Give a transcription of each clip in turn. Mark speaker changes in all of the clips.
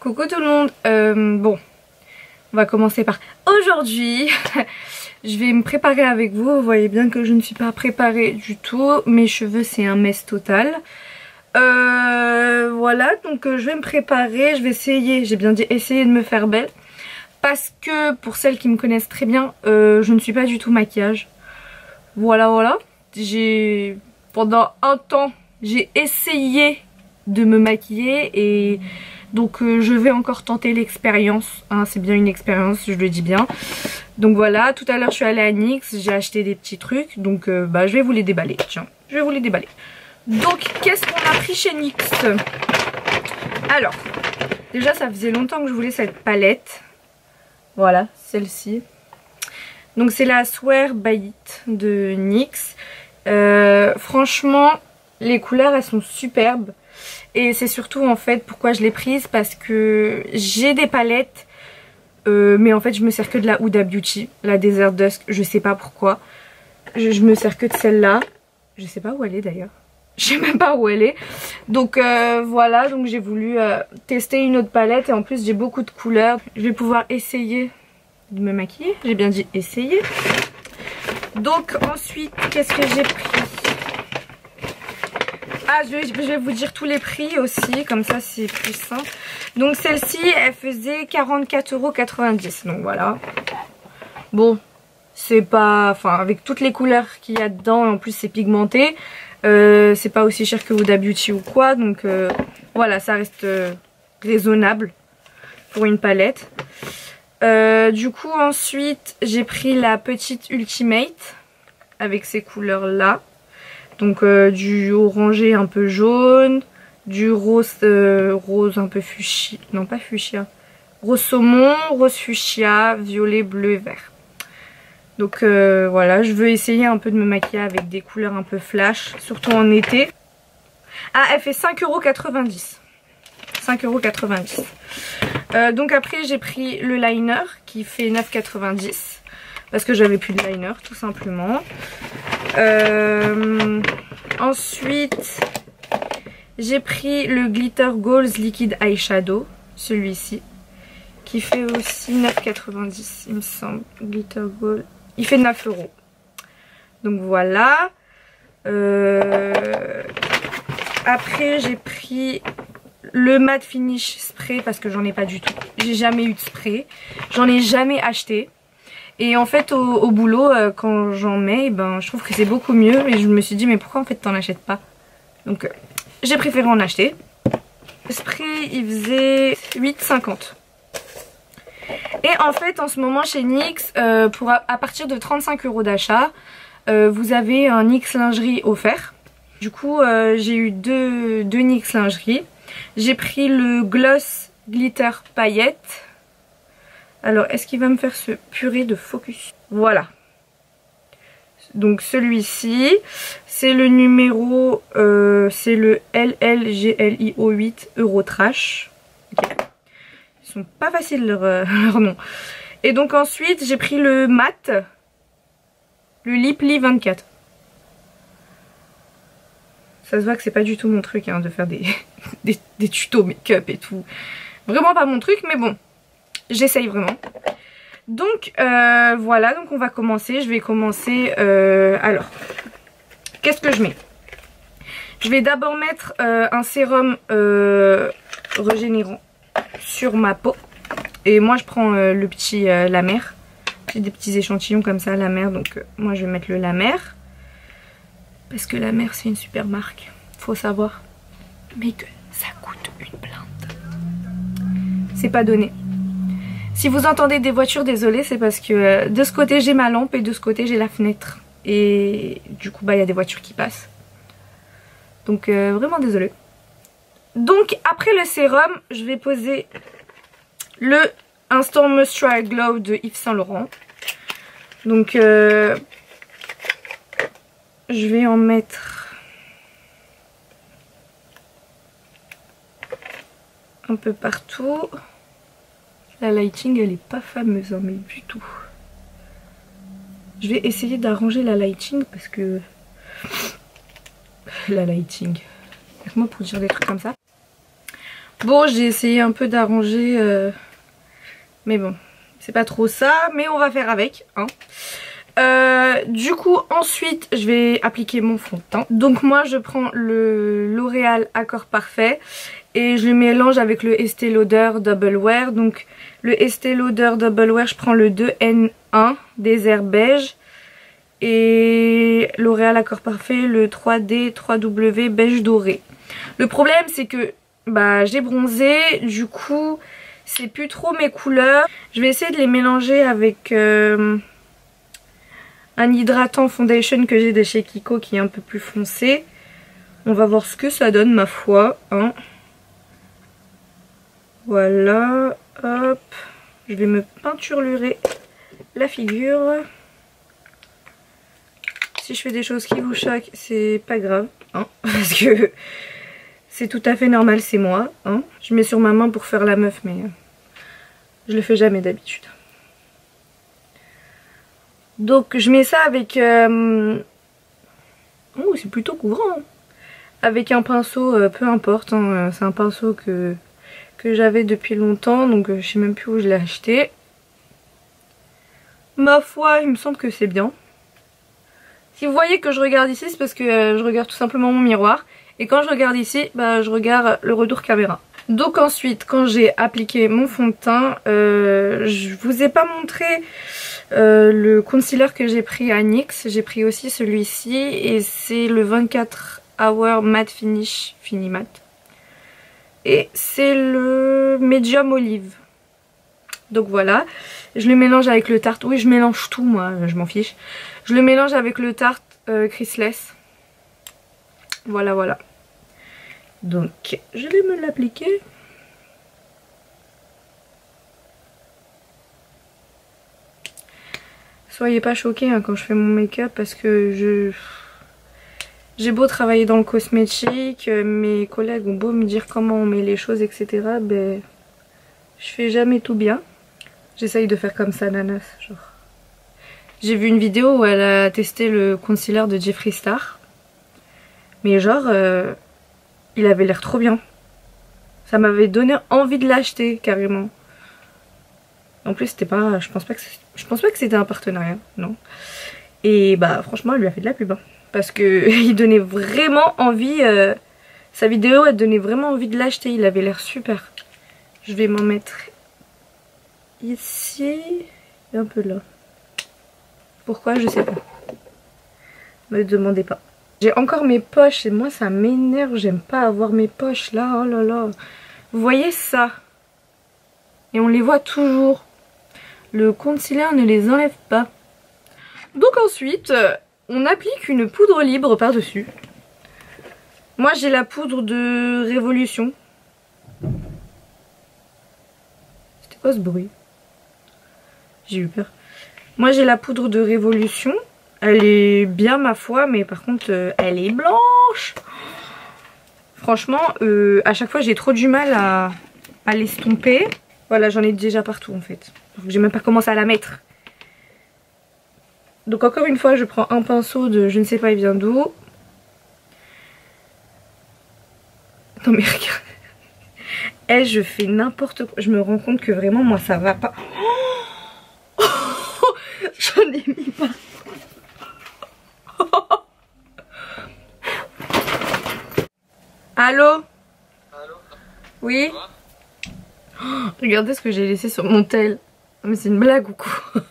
Speaker 1: Coucou tout le monde, bon, on va commencer par aujourd'hui. Je vais me préparer avec vous, vous voyez bien que je ne suis pas préparée du tout. Mes cheveux c'est un mess total. Voilà, donc je vais me préparer, je vais essayer, j'ai bien dit essayer de me faire belle. Parce que pour celles qui me connaissent très bien, je ne suis pas du tout maquillage. Voilà. Pendant un temps, j'ai essayé de me maquiller et donc je vais encore tenter l'expérience. Hein, c'est bien une expérience, je le dis bien. Donc voilà, tout à l'heure je suis allée à NYX, j'ai acheté des petits trucs. Donc je vais vous les déballer, tiens, je vais vous les déballer. Donc qu'est-ce qu'on a pris chez NYX? Alors, déjà ça faisait longtemps que je voulais cette palette. Voilà, celle-ci. Donc c'est la Swear by It de NYX. Franchement, les couleurs elles sont superbes. Et c'est surtout en fait pourquoi je l'ai prise, parce que j'ai des palettes. Mais en fait je me sers que de la Huda Beauty, la Desert Dusk, je sais pas pourquoi. Je me sers que de celle-là. Je sais pas où elle est d'ailleurs. Je sais même pas où elle est. Donc voilà, donc j'ai voulu tester une autre palette. Et en plus j'ai beaucoup de couleurs. Je vais pouvoir essayer de me maquiller. J'ai bien dit essayer. Donc ensuite, qu'est-ce que j'ai pris? Ah, je vais vous dire tous les prix aussi, comme ça c'est plus simple. Donc celle-ci, elle faisait 44,90 €. Donc voilà. Bon, c'est pas... Enfin, avec toutes les couleurs qu'il y a dedans, en plus c'est pigmenté. C'est pas aussi cher que Huda Beauty ou quoi. Donc voilà, ça reste raisonnable pour une palette. Du coup, ensuite, j'ai pris la petite Ultimate avec ces couleurs-là. Donc du orangé un peu jaune, du rose, rose un peu fuchsia, non pas fuchsia, rose saumon, rose fuchsia, violet, bleu, vert. Donc voilà, je veux essayer un peu de me maquiller avec des couleurs un peu flash, surtout en été. Ah, elle fait 5,90 €. 5,90 €. Donc après j'ai pris le liner qui fait 9,90 € parce que j'avais plus de liner tout simplement. Ensuite j'ai pris le Glitter Goals Liquid Eyeshadow, celui-ci qui fait aussi 9,90 € il me semble. Glitter Gold, il fait 9 €. Donc voilà. Après j'ai pris le matte finish spray parce que j'en ai pas du tout. J'ai jamais eu de spray, j'en ai jamais acheté. Et en fait au boulot quand j'en mets, ben, je trouve que c'est beaucoup mieux. Et je me suis dit mais pourquoi en fait t'en achètes pas? Donc j'ai préféré en acheter. Le spray il faisait 8,50 €. Et en fait en ce moment chez NYX, à partir de 35 € d'achat, vous avez un NYX lingerie offert. Du coup j'ai eu deux NYX lingerie. J'ai pris le gloss glitter paillettes. Alors, est-ce qu'il va me faire ce purée de focus? Voilà. Donc celui-ci, c'est le numéro, c'est le LLGLIO 8 Eurotrash. Okay. Ils sont pas faciles leur nom. Et donc ensuite, j'ai pris le mat, le Liply 24. Ça se voit que c'est pas du tout mon truc hein, de faire des tutos make-up et tout. Vraiment pas mon truc, mais bon. J'essaye vraiment. Donc voilà, donc on va commencer. Je vais commencer. Alors, qu'est-ce que je mets? Je vais d'abord mettre un sérum régénérant sur ma peau. Et moi je prends le petit La Mer. J'ai des petits échantillons comme ça, La Mer. Donc moi je vais mettre le La Mer. Parce que La Mer c'est une super marque. Faut savoir. Mais que ça coûte une blinde. C'est pas donné. Si vous entendez des voitures, désolé, c'est parce que de ce côté j'ai ma lampe et de ce côté j'ai la fenêtre. Et du coup bah il y a des voitures qui passent. Donc vraiment désolé. Donc après le sérum, je vais poser le Instant Moisture Glow de Yves Saint Laurent. Donc je vais en mettre un peu partout. La lighting elle est pas fameuse hein, mais du tout. Je vais essayer d'arranger la lighting parce que... La lighting. Avec moi pour dire des trucs comme ça. Bon, j'ai essayé un peu d'arranger, mais bon, c'est pas trop ça, mais on va faire avec, hein. Du coup, ensuite, je vais appliquer mon fond de teint. Donc moi, je prends le L'Oréal Accord Parfait et je le mélange avec le Estée Lauder Double Wear. Donc le Estée Lauder Double Wear, je prends le 2N1 désert beige et L'Oréal Accord Parfait le 3D 3W beige doré. Le problème, c'est que j'ai bronzé, du coup c'est plus trop mes couleurs. Je vais essayer de les mélanger avec un hydratant foundation que j'ai de chez Kiko qui est un peu plus foncé. On va voir ce que ça donne, ma foi, hein. Voilà, hop. Je vais me peinturer la figure. Si je fais des choses qui vous choquent, c'est pas grave, hein, parce que c'est tout à fait normal, c'est moi, hein. Je mets sur ma main pour faire la meuf, mais je le fais jamais d'habitude. Donc je mets ça avec... Oh, c'est plutôt couvrant, hein. Avec un pinceau, peu importe, hein, c'est un pinceau que j'avais depuis longtemps, donc je sais même plus où je l'ai acheté. Ma foi, il me semble que c'est bien. Si vous voyez que je regarde ici, c'est parce que je regarde tout simplement mon miroir. Et quand je regarde ici, je regarde le retour caméra. Donc ensuite, quand j'ai appliqué mon fond de teint, je vous ai pas montré le concealer que j'ai pris à NYX. J'ai pris aussi celui-ci et c'est le 24 Hour Matte Finish Fini Matte. Et c'est le Medium Olive. Donc voilà, je le mélange avec le Tarte. Oui, je mélange tout, moi, je m'en fiche. Je le mélange avec le Tarte Chrisless. Voilà, voilà. Donc, je vais me l'appliquer. Soyez pas choqués hein, quand je fais mon make-up parce que j'ai beau travailler dans le cosmétique, mes collègues ont beau me dire comment on met les choses, etc. Je fais jamais tout bien. J'essaye de faire comme ça, nanas, genre. J'ai vu une vidéo où elle a testé le concealer de Jeffree Star. Mais genre, il avait l'air trop bien. Ça m'avait donné envie de l'acheter, carrément. En plus, c'était pas... Je pense pas que c'était un partenariat, non. Et franchement, elle lui a fait de la pub. Hein, parce que il donnait vraiment envie... sa vidéo, elle donnait vraiment envie de l'acheter. Il avait l'air super. Je vais m'en mettre ici et un peu là. Pourquoi, je sais pas. Me demandez pas. J'ai encore mes poches et moi ça m'énerve. J'aime pas avoir mes poches là. Oh là là. Vous voyez ça? Et on les voit toujours. Le concealer ne les enlève pas. Donc ensuite, on applique une poudre libre par-dessus. Moi j'ai la poudre de Révolution. C'était quoi ce bruit? J'ai eu peur. Moi j'ai la poudre de Révolution. Elle est bien ma foi, mais par contre elle est blanche. Franchement, à chaque fois j'ai trop du mal à l'estomper. Voilà, j'en ai déjà partout en fait. J'ai même pas commencé à la mettre. Donc encore une fois, je prends un pinceau de je ne sais pas il vient d'où. Non mais regarde. Et je fais n'importe quoi. Je me rends compte que vraiment moi ça va pas. J'en ai mis pas. Allô?
Speaker 2: Allô?
Speaker 1: Oui? Regardez ce que j'ai laissé sur mon tel. Mais c'est une blague ou quoi?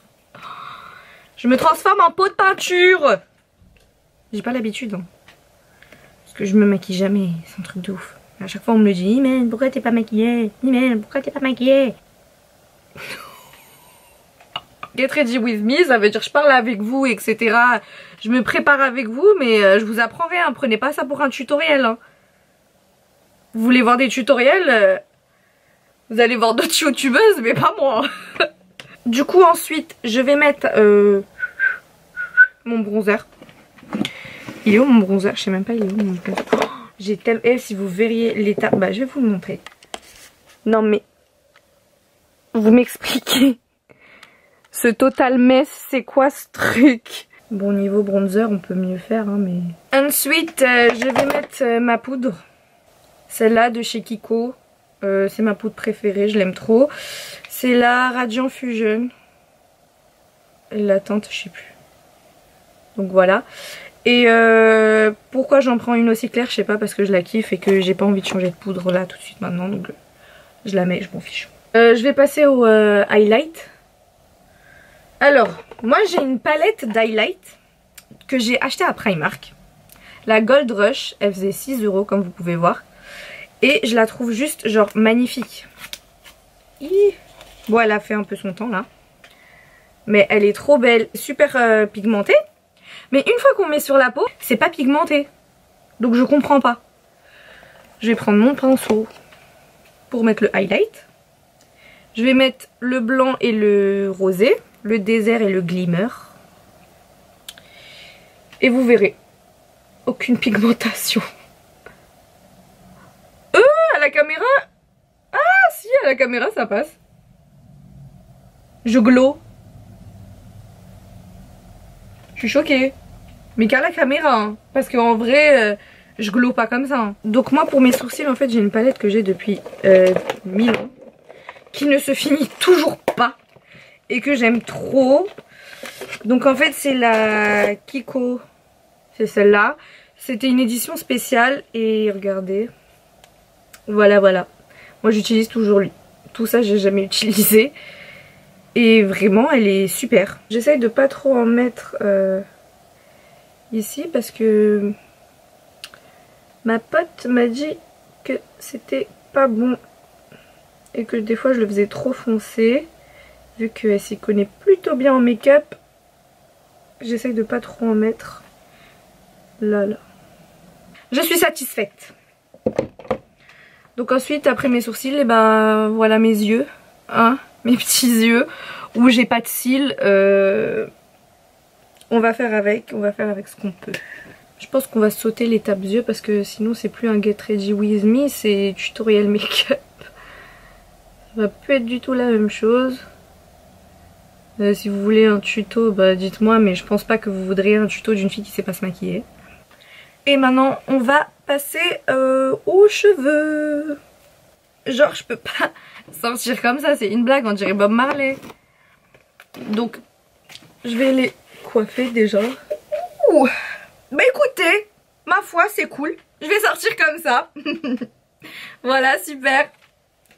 Speaker 1: Je me transforme en pot de peinture. J'ai pas l'habitude. Hein. Parce que je me maquille jamais. C'est un truc de ouf. À chaque fois on me dit Imen, pourquoi t'es pas maquillée? Imen, pourquoi t'es pas maquillée? Get ready with me, ça veut dire je parle avec vous, etc. Je me prépare avec vous, mais je vous apprends rien. Prenez pas ça pour un tutoriel. Hein. Vous voulez voir des tutoriels? Vous allez voir d'autres youtubeuses, mais pas moi. Du coup, ensuite, je vais mettre mon bronzer. Il est où mon bronzer? Je sais même pas, il est où mon bronzer? Oh, j'ai tellement... Et si vous verriez l'état... je vais vous le montrer. Non, mais... Vous m'expliquez. Ce total mess, c'est quoi ce truc? Bon, niveau bronzer, on peut mieux faire, hein, mais... Ensuite, je vais mettre ma poudre. Celle-là de chez Kiko. C'est ma poudre préférée, je l'aime trop. C'est la Radiant Fusion. La teinte, je sais plus. Donc voilà. Et pourquoi j'en prends une aussi claire, je sais pas, parce que je la kiffe et que j'ai pas envie de changer de poudre là tout de suite maintenant. Donc je la mets, je m'en fiche. Je vais passer au highlight. Alors, moi j'ai une palette d'highlight que j'ai achetée à Primark. La Gold Rush, elle faisait 6 € comme vous pouvez voir. Et je la trouve juste genre magnifique. Bon, elle a fait un peu son temps là. Mais elle est trop belle, super pigmentée. Mais une fois qu'on met sur la peau, c'est pas pigmenté. Donc je comprends pas. Je vais prendre mon pinceau pour mettre le highlight. Je vais mettre le blanc et le rosé, le désert et le glimmer. Et vous verrez, aucune pigmentation. À la caméra, ah si, à la caméra ça passe. Je glow. Je suis choquée. Mais qu'à la caméra, hein. Parce qu'en vrai, je glow pas comme ça. Hein. Donc moi pour mes sourcils, en fait j'ai une palette que j'ai depuis 1000 ans. Qui ne se finit toujours pas. Et que j'aime trop. Donc en fait c'est la Kiko. C'est celle-là. C'était une édition spéciale. Et regardez. Voilà, voilà. Moi j'utilise toujours lui. Tout ça j'ai jamais utilisé. Et vraiment elle est super. J'essaye de pas trop en mettre ici parce que ma pote m'a dit que c'était pas bon. Et que des fois je le faisais trop foncé. Vu qu'elle s'y connaît plutôt bien en make-up. J'essaye de pas trop en mettre. Là. Je suis satisfaite. Donc ensuite après mes sourcils, et ben voilà mes yeux. Hein, mes petits yeux. Où j'ai pas de cils. On va faire avec ce qu'on peut. Je pense qu'on va sauter l'étape yeux parce que sinon c'est plus un Get Ready With Me, c'est tutoriel make-up. Ça va plus être du tout la même chose. Si vous voulez un tuto, bah dites-moi, mais je pense pas que vous voudriez un tuto d'une fille qui sait pas se maquiller. Et maintenant on va passer aux cheveux. Genre je peux pas sortir comme ça, c'est une blague, on dirait Bob Marley. Donc je vais les coiffer déjà. Ouh. Bah écoutez, ma foi c'est cool, je vais sortir comme ça. Voilà, super.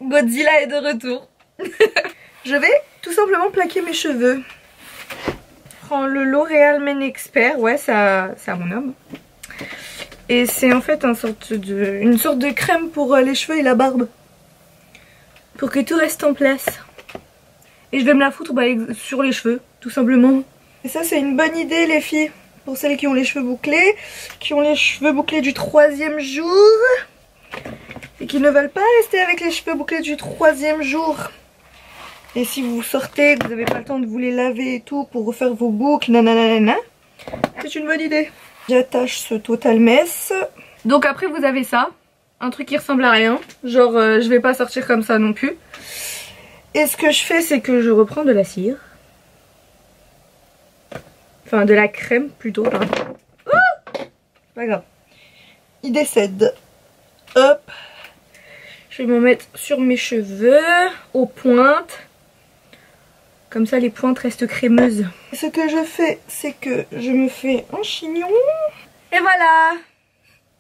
Speaker 1: Godzilla est de retour. Je vais tout simplement plaquer mes cheveux. Je prends le L'Oréal Men Expert, ouais c'est à mon homme. Et c'est en fait une sorte de crème pour les cheveux et la barbe. Pour que tout reste en place. Et je vais me la foutre sur les cheveux, tout simplement. Et ça c'est une bonne idée les filles. Pour celles qui ont les cheveux bouclés. Qui ont les cheveux bouclés du 3e jour. Et qui ne veulent pas rester avec les cheveux bouclés du 3e jour. Et si vous sortez, que vous n'avez pas le temps de vous les laver et tout pour refaire vos boucles, nanana, c'est une bonne idée. J'attache ce Total Mess. Donc après vous avez ça. Un truc qui ressemble à rien. Genre je vais pas sortir comme ça non plus. Et ce que je fais c'est que je reprends de la cire. Enfin de la crème plutôt. Oh, pas grave. Il décède. Hop. Je vais m'en mettre sur mes cheveux. Aux pointes. Comme ça les pointes restent crémeuses. Ce que je fais c'est que je me fais un chignon. Et voilà.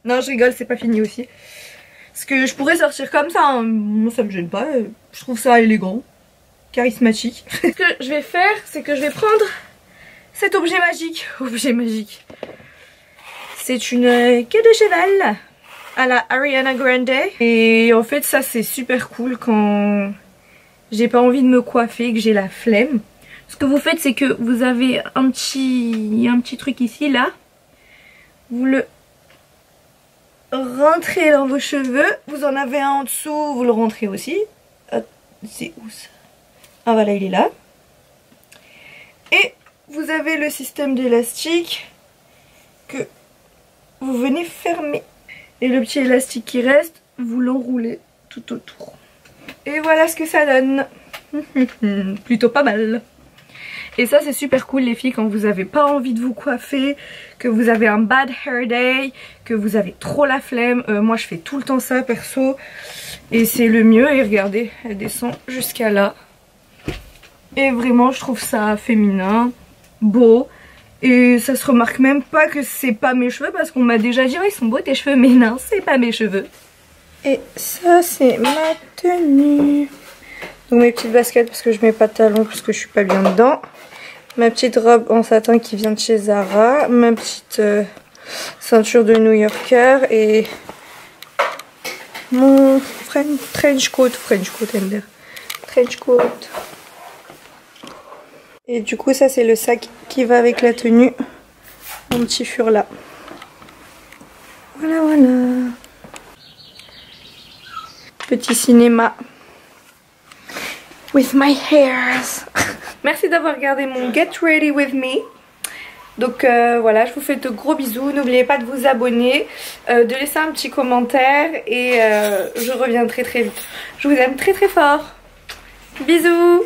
Speaker 1: Non je rigole, c'est pas fini aussi. Parce que je pourrais sortir comme ça, hein. Moi ça me gêne pas, je trouve ça élégant, charismatique. Ce que je vais faire, c'est que je vais prendre cet objet magique. C'est une queue de cheval à la Ariana Grande. Et en fait ça c'est super cool quand j'ai pas envie de me coiffer, que j'ai la flemme. Ce que vous faites c'est que vous avez un petit truc ici là. Vous le rentrez dans vos cheveux, vous en avez un en dessous, vous le rentrez aussi. C'est où ça? Ah voilà, il est là. Et vous avez le système d'élastique que vous venez fermer. Et le petit élastique qui reste, vous l'enroulez tout autour. Et voilà ce que ça donne. Plutôt pas mal. Et ça c'est super cool les filles, quand vous avez pas envie de vous coiffer, que vous avez un bad hair day, que vous avez trop la flemme. Moi je fais tout le temps ça perso et c'est le mieux. Et regardez, elle descend jusqu'à là. Et vraiment je trouve ça féminin, beau. Et ça se remarque même pas que c'est pas mes cheveux, parce qu'on m'a déjà dit oh, ils sont beaux tes cheveux, mais non c'est pas mes cheveux. Et ça c'est ma tenue. Donc mes petites baskets parce que je mets pas de talons parce que je suis pas bien dedans. Ma petite robe en satin qui vient de chez Zara. Ma petite ceinture de New Yorker. Et mon trench coat trench coat. Et du coup ça c'est le sac qui va avec la tenue. Mon petit fur là. Voilà voilà. Petit cinéma. With my hairs. Merci d'avoir regardé mon Get Ready With Me. Donc voilà, je vous fais de gros bisous. N'oubliez pas de vous abonner, de laisser un petit commentaire. Et je reviens très très vite. Je vous aime très très fort. Bisous.